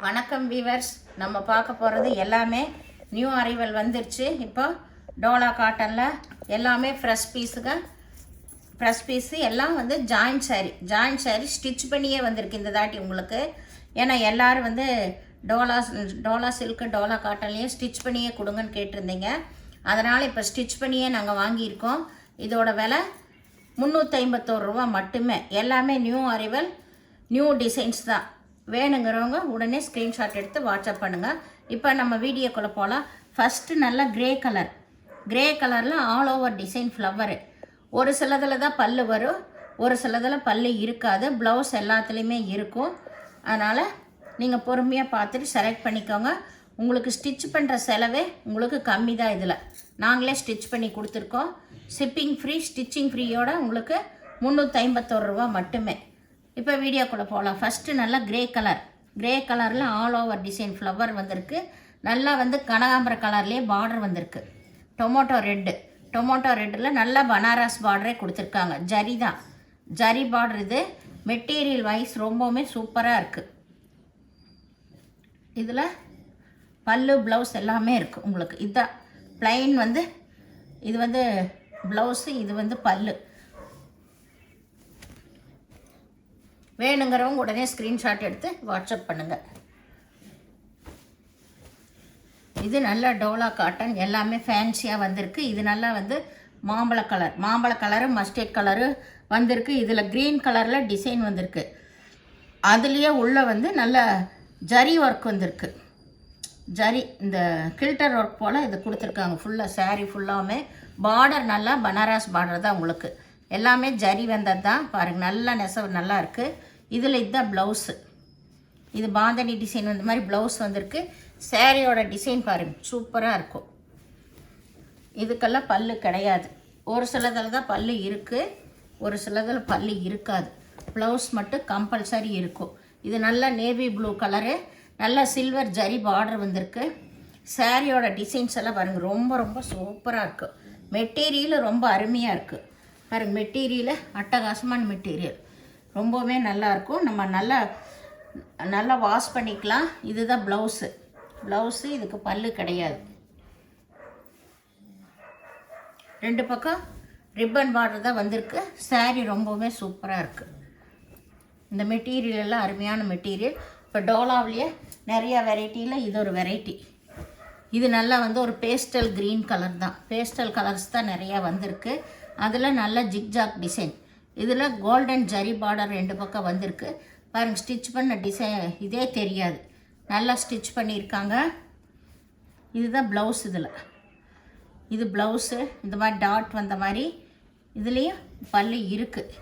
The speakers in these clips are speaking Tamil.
வணக்கம் வீவர்ஸ். நம்ம பார்க்க போகிறது எல்லாமே நியூ அரைவல் வந்துருச்சு. இப்போ டோலா காட்டனில் எல்லாமே ஃப்ரெஷ் பீஸு எல்லாம் வந்து ஜாயின்ட் சாரீ ஸ்டிச் பண்ணியே வந்திருக்கு இந்த தாட்டி உங்களுக்கு. ஏன்னா எல்லோரும் வந்து டோலா சில்க்கு டோலா காட்டன்லேயே ஸ்டிச் பண்ணியே கொடுங்கன்னு கேட்டிருந்தீங்க. அதனால் இப்போ ஸ்டிச் பண்ணியே நாங்கள் வாங்கியிருக்கோம். இதோட விலை 351 ரூபா மட்டுமே. எல்லாமே நியூ அரைவல், நியூ டிசைன்ஸ் தான். வேணுங்கிறவங்க உடனே ஸ்க்ரீன்ஷாட் எடுத்து வாட்ஸ்அப் பண்ணுங்கள். இப்போ நம்ம வீடியோக்குள்ளே போகலாம். ஃபஸ்ட்டு நல்லா கிரே கலரில் ஆல் ஓவர் டிசைன் ஃப்ளவரு. ஒரு சிலதில் தான் பல்லு வரும், ஒரு சிலதில் பல்லு இருக்காது. ப்ளவுஸ் எல்லாத்துலேயுமே இருக்கும். அதனால் நீங்கள் பொறுமையாக பார்த்துட்டு செலக்ட் பண்ணிக்கோங்க. உங்களுக்கு ஸ்டிச் பண்ணுற செலவே உங்களுக்கு கம்மி தான். இதில் நாங்களே ஸ்டிச் பண்ணி கொடுத்துருக்கோம். ஷிப்பிங் ஃப்ரீ, ஸ்டிச்சிங் ஃப்ரீயோடு உங்களுக்கு 351 ரூபா மட்டுமே. இப்போ வீடியோக்குள்ளே போகலாம். ஃபஸ்ட்டு நல்லா கிரே கலரில் ஆல் ஓவர் டிசைன் ஃப்ளவர் வந்திருக்கு. நல்லா வந்து கனகாம்பர கலர்லேயே பார்டர் வந்திருக்கு. டொமேட்டோ ரெட்டில் நல்லா பனாரஸ் பார்டரே கொடுத்துருக்காங்க. ஜரி பார்டர். இது மெட்டீரியல் வைஸ் ரொம்பவுமே சூப்பராக இருக்குது. இதில் பல்லு ப்ளவுஸ் எல்லாமே இருக்குது உங்களுக்கு. இதுதான் ப்ளைன் வந்து, இது வந்து ப்ளவுஸு, இது வந்து பல்லு. வேணுங்கிறவங்க உடனே ஸ்க்ரீன்ஷாட் எடுத்து வாட்ஸ்அப் பண்ணுங்கள். இது நல்லா டோலா காட்டன், எல்லாமே ஃபேன்சியாக வந்திருக்கு. இது நல்லா வந்து மாம்பழ கலரு மஸ்டர்ட் கலரு வந்திருக்கு. இதில் க்ரீன் கலரில் டிசைன் வந்திருக்கு. அதுலேயே உள்ளே வந்து நல்ல ஜரி ஒர்க் வந்திருக்கு. இந்த கில்டர் ஒர்க் போல் இது கொடுத்துருக்காங்க. ஃபுல்லாக சாரீ ஃபுல்லாமே பார்டர் நல்லா பனாரஸ் பார்டர் தான் உங்களுக்கு. எல்லாமே ஜரி வந்தது தான். பாருங்கள், நல்லா நெசவு நல்லா இருக்குது. இதில் இதுதான் ப்ளவுஸு. இது பாந்தனி டிசைன் வந்த மாதிரி ப்ளவுஸ் வந்திருக்கு. சாரியோட டிசைன் பாருங்கள், சூப்பராக இருக்கும். இதுக்கெல்லாம் பல்லு கிடையாது. ஒரு சிலதில் தான் பல்லு இருக்குது, ஒரு சிலதில் பல்லு இருக்காது. ப்ளவுஸ் மட்டும் கம்பல்சரி இருக்கும். இது நல்லா நேவி ப்ளூ கலரு, நல்லா சில்வர் ஜரி பார்டர் வந்திருக்கு. சாரியோட டிசைன்ஸ் எல்லாம் பாருங்கள், ரொம்ப சூப்பராக இருக்குது. மெட்டீரியல் ரொம்ப அருமையாக இருக்குது. பாருங்கள், மெட்டீரியல் அட்டகாசமான மெட்டீரியல், ரொம்பவே நல்லாயிருக்கும். நம்ம நல்லா வாஷ் பண்ணிக்கலாம். இதுதான் ப்ளவுஸு. இதுக்கு பல்லு கிடையாது. ரெண்டு பக்கம் ரிப்பன் பார்டர் தான் வந்திருக்கு. சாரீ ரொம்பவே சூப்பராக இருக்குது. இந்த மெட்டீரியல் எல்லாம் அருமையான மெட்டீரியல். இப்போ டோலாவிலேயே நிறையா வெரைட்டியில் இது ஒரு வெரைட்டி. இது நல்லா வந்து ஒரு பேஸ்டல் க்ரீன் கலர் தான். பேஸ்டல் கலர்ஸ் தான் நிறையா வந்திருக்கு. அதில் நல்ல ஜிக்ஜாக் டிசைன். இதில் கோல்டன் ஜரி பார்டர் ரெண்டு பக்கம் வந்திருக்கு. பாருங்கள், ஸ்டிச் பண்ண டிசைன் இதே தெரியாது, நல்லா ஸ்டிச் பண்ணியிருக்காங்க. இதுதான் ப்ளவுஸ். இது ப்ளவுஸு. இந்த மாதிரி டாட் வந்த மாதிரி இதுலேயும் பல்லு இருக்குது.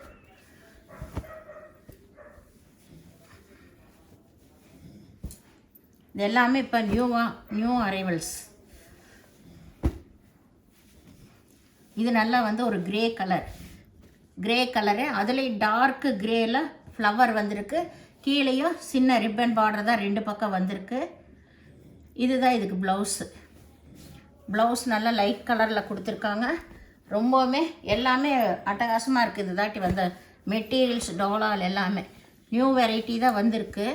இது எல்லாமே இப்போ நியூ அரைவல்ஸ். இது நல்லா வந்து ஒரு கிரே கலரு. அதுலேயும் டார்க்கு கிரேயில் ஃப்ளவர் வந்திருக்கு. கீழேயும் சின்ன ரிப்பன் பார்டர் தான் ரெண்டு பக்கம் வந்திருக்கு. இதுதான் இதுக்கு ப்ளவுஸ் நல்லா லைட் கலரில் கொடுத்துருக்காங்க. ரொம்பவுமே எல்லாமே அட்டகாசமாக இருக்குது. இது தாட்டி வந்த மெட்டீரியல்ஸ் டோலால் எல்லாமே நியூ வெரைட்டி தான் வந்திருக்கு.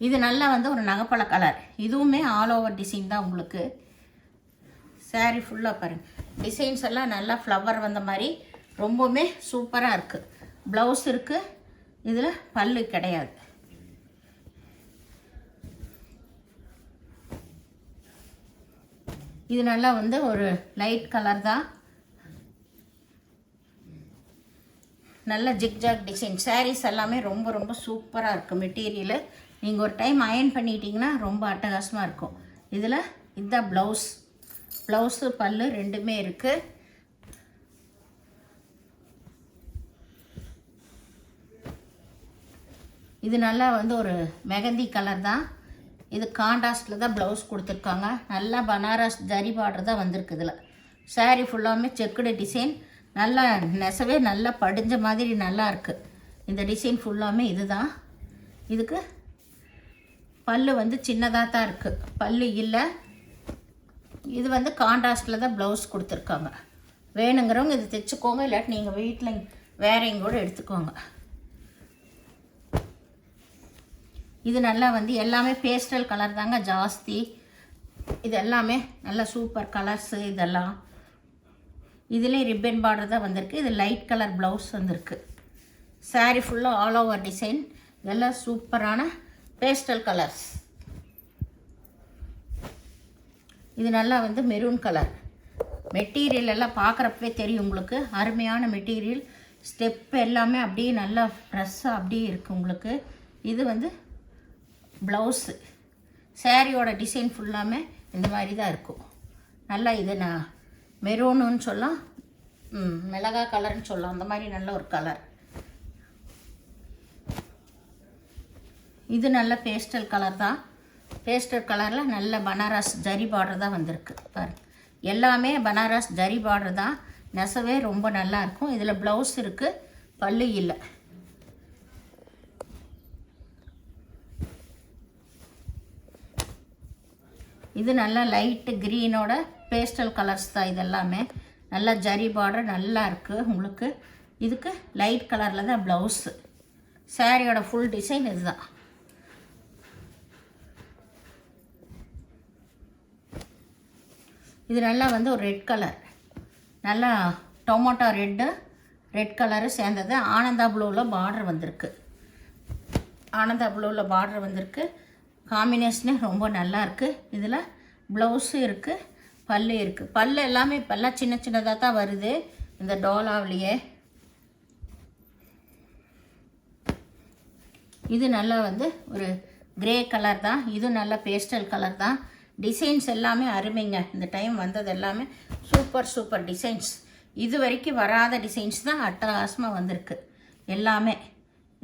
இது நல்லா வந்து ஒரு நகைப்பழ கலர். இதுவுமே ஆல் ஓவர் டிசைன் தான் உங்களுக்கு. சாரீ ஃபுல்லாக பாருங்கள், டிசைன்ஸ் எல்லாம் நல்லா ஃப்ளவர் வந்த மாதிரி ரொம்பவுமே சூப்பராக இருக்குது. ப்ளவுஸ் இருக்குது. இதில் பல்லு கிடையாது. இது நல்லா வந்து ஒரு லைட் கலர் தான். நல்ல ஜிக்ஜாக் டிசைன். சாரீஸ் எல்லாமே ரொம்ப சூப்பராக இருக்குது. மெட்டீரியலு நீங்கள் ஒரு டைம் அயர்ன் பண்ணிட்டீங்கன்னா ரொம்ப அட்டகாசமாக இருக்கும். இதில் இதுதான் ப்ளவுஸு பல்லு ரெண்டுமே இருக்குது. இது நல்லா வந்து ஒரு மெகந்தி கலர் தான். இது கான்ட்ராஸ்டில் தான் ப்ளவுஸ் கொடுத்துருக்காங்க. நல்லா பனாரஸ் ஜரி பார்டர் தான் வந்திருக்கு. இதில் சாரீ ஃபுல்லாமே செக்குடு டிசைன், நல்லா நெசவே நல்லா படிஞ்ச மாதிரி நல்லா இருக்குது. இந்த டிசைன் ஃபுல்லாமே இதுதான். இதுக்கு பல்லு வந்து சின்னதாக தான் இருக்குது, பல்லு இல்லை. இது வந்து கான்ட்ராஸ்டில் தான் ப்ளவுஸ் கொடுத்துருக்காங்க. வேணுங்கிறவங்க இது தைச்சிக்கோங்க, இல்லாட்டி நீங்கள் வீட்டில் வேறையும் கூட எடுத்துக்கோங்க. இது நல்லா வந்து எல்லாமே பேஸ்டல் கலர் தாங்க ஜாஸ்தி. இது எல்லாமே நல்ல சூப்பர் கலர்ஸு. இதெல்லாம் இதிலே ரிப்பன் பார்டர் தான் வந்திருக்கு. இது லைட் கலர் ப்ளவுஸ் வந்திருக்கு. சாரீ ஃபுல்லாக ஆல் ஓவர் டிசைன். இதெல்லாம் சூப்பரான பேஸ்டல் கலர்ஸ். இது நல்லா வந்து மெரூன் கலர். மெட்டீரியல் எல்லாம் பார்க்குறப்பவே தெரியும் உங்களுக்கு, அருமையான மெட்டீரியல். ஸ்டெப் எல்லாமே அப்படியே நல்லா ப்ரெஸ்ஸாக அப்படியே இருக்குது உங்களுக்கு. இது வந்து ப்ளவுஸு. சாரியோட டிசைன் ஃபுல்லாமே இந்த மாதிரி தான் இருக்கும். நல்லா இது நான் மெரூனுன்னு சொல்லலாம், மிளகா கலர்னு சொல்லலாம், அந்த மாதிரி நல்ல ஒரு கலர். இது நல்ல பேஸ்டல் கலர் தான். பேஸ்டல் கலரில் நல்ல பனாரஸ் ஜரி பார்டர் தான் வந்திருக்கு பாருங்கள். எல்லாமே பனாரஸ் ஜரி பார்டர் தான். நெசவே ரொம்ப நல்லாயிருக்கும். இதில் ப்ளவுஸ் இருக்குது, பல்லு இல்லை. இது நல்லா லைட்டு க்ரீனோட பேஸ்டல் கலர்ஸ் தான். இதெல்லாமே நல்லா ஜரி பார்டர் நல்லா இருக்குது உங்களுக்கு. இதுக்கு லைட் கலரில் தான் ப்ளவுஸு. சாரியோட ஃபுல் டிசைன் இதுதான். இது நல்லா வந்து ஒரு ரெட் கலர், நல்லா டொமேட்டோ ரெட் கலரு சேர்ந்தது. ஆனந்தா ப்ளூவில் பார்டர் வந்திருக்கு. ஆனந்தா ப்ளூவில் பார்டர் வந்திருக்கு. காம்பினேஷனே ரொம்ப நல்லா இருக்குது. இதில் ப்ளவுஸும் இருக்குது, பல்லு இருக்குது. பல்லு எல்லாமே இப்போல்லாம் சின்ன சின்னதாக தான் வருது இந்த டோலாவிலேயே. இது நல்லா வந்து ஒரு கிரே கலர் தான். இது நல்ல பேஸ்டல் கலர் தான். டிசைன்ஸ் எல்லாமே அருமைங்க. இந்த டைம் வந்தது எல்லாமே சூப்பர் டிசைன்ஸ். இது வரைக்கும் வராத டிசைன்ஸ் தான் அட்டகாசமாக வந்திருக்கு எல்லாமே.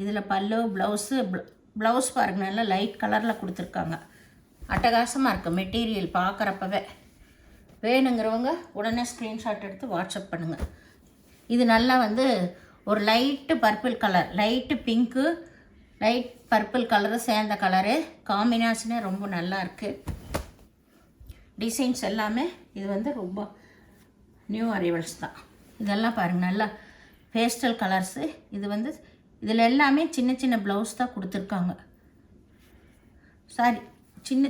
இதில் பல்லு ப்ளவுஸ் பாருங்கள், நல்லா லைட் கலரில் கொடுத்துருக்காங்க. அட்டகாசமாக இருக்குது மெட்டீரியல் பார்க்குறப்பவே. வேணுங்கிறவங்க உடனே ஸ்க்ரீன்ஷாட் எடுத்து வாட்ஸ்அப் பண்ணுங்கள். இது நல்லா வந்து ஒரு light purple colour, light pink light purple colour சேர்ந்த கலரு. காம்பினேஷனே ரொம்ப நல்லா இருக்குது. டிசைன்ஸ் எல்லாமே இது வந்து ரொம்ப நியூ அரைவல்ஸ் தான். இதெல்லாம் பாருங்கள் நல்லா பேஸ்டல் கலர்ஸு. இது வந்து இதில் எல்லாமே சின்ன சின்ன ப்ளவுஸ் தான் கொடுத்துருக்காங்க. சாரி,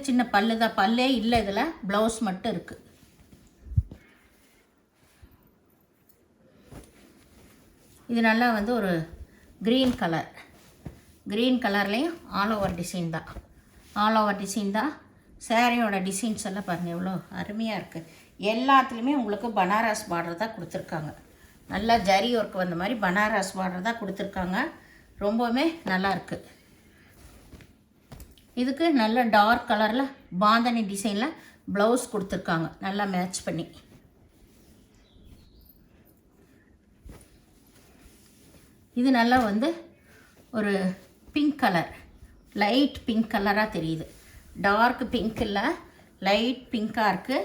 சின்ன பல்லு தான், பல்லே இல்லை இதில், ப்ளவுஸ் மட்டும் இருக்குது. இது நல்லா வந்து ஒரு க்ரீன் கலர்லேயும் ஆல் ஓவர் டிசைன் தான். சாரியோட டிசைன்ஸ் எல்லாம் பாருங்கள் எவ்வளோ அருமையாக இருக்குது. எல்லாத்துலேயுமே உங்களுக்கு பனாரஸ் பார்டர் தான் கொடுத்துருக்காங்க. நல்லா ஜரி ஒர்க் வந்த மாதிரி பனாரஸ் பார்டர் தான் கொடுத்துருக்காங்க. ரொம்பவுமே நல்லாயிருக்கு. இதுக்கு நல்ல டார்க் கலரில் பாந்தனி டிசைனில் ப்ளவுஸ் கொடுத்துருக்காங்க, நல்லா மேட்ச் பண்ணி. இது நல்லா வந்து ஒரு பிங்க் கலர், லைட் பிங்க் கலராக தெரியுது. டார்க் பிங்க் இல்லை, லைட் பிங்காக இருக்குது.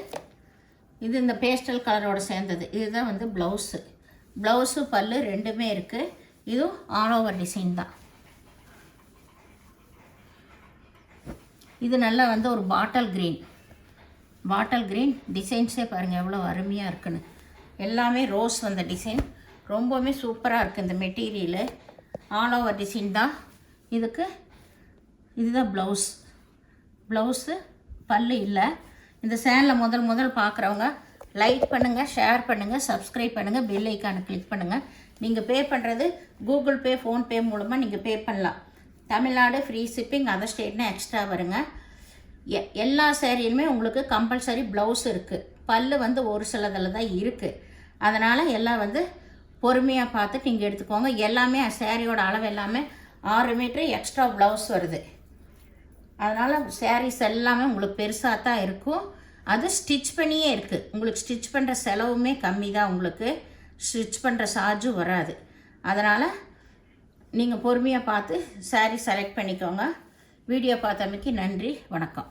இது இந்த பேஸ்டல் கலரோடு சேர்ந்தது. இதுதான் வந்து ப்ளவுஸு பல்லு ரெண்டுமே இருக்குது. இதுவும் ஆல் ஓவர் டிசைன் தான். இது நல்லா வந்து ஒரு பாட்டில் க்ரீன் டிசைன்ஸே பாருங்கள் எவ்வளோ அருமையாக இருக்குன்னு. எல்லாமே ரோஸ் வந்த டிசைன், ரொம்பவுமே சூப்பராக இருக்குது இந்த மெட்டீரியலு. ஆல் ஓவர் டிசைன் தான். இதுதான் ப்ளவுஸு பல்லு இல்லை. இந்த சேனலில் முதல் பார்க்குறவங்க லைக் பண்ணுங்கள், ஷேர் பண்ணுங்கள், சப்ஸ்கிரைப் பண்ணுங்கள், பெல் ஐக்கானை கிளிக் பண்ணுங்கள். நீங்கள் பே பண்ணுறது கூகுள் பே, ஃபோன்பே மூலமாக நீங்கள் பே பண்ணலாம். தமிழ்நாடு ஃப்ரீ ஷிப்பிங், அதர் ஸ்டேட்னா எக்ஸ்ட்ரா வருங்க. எல்லா சேரீலுமே உங்களுக்கு கம்பல்சரி ப்ளவுஸ் இருக்குது. பல்லு வந்து ஒரு சிலதில் தான் இருக்குது. அதனால் எல்லாம் வந்து பொறுமையாக பார்த்துட்டு நீங்கள் எடுத்துக்கோங்க. எல்லாமே சேரீயோட அளவு எல்லாமே 6 மீட்ரு எக்ஸ்ட்ரா ப்ளவுஸ் வருது. அதனால் சாரீஸ் எல்லாமே உங்களுக்கு பெருசாக தான் இருக்கும். அது ஸ்டிச் பண்ணியே இருக்குது. உங்களுக்கு ஸ்டிச் பண்ணுற செலவுமே கம்மி தான். உங்களுக்கு ஸ்டிச் பண்ணுற சார்ஜும் வராது. அதனால் நீங்கள் பொறுமையாக பார்த்து சாரீ செலக்ட் பண்ணிக்கோங்க. வீடியோ பார்த்தமைக்கு நன்றி, வணக்கம்.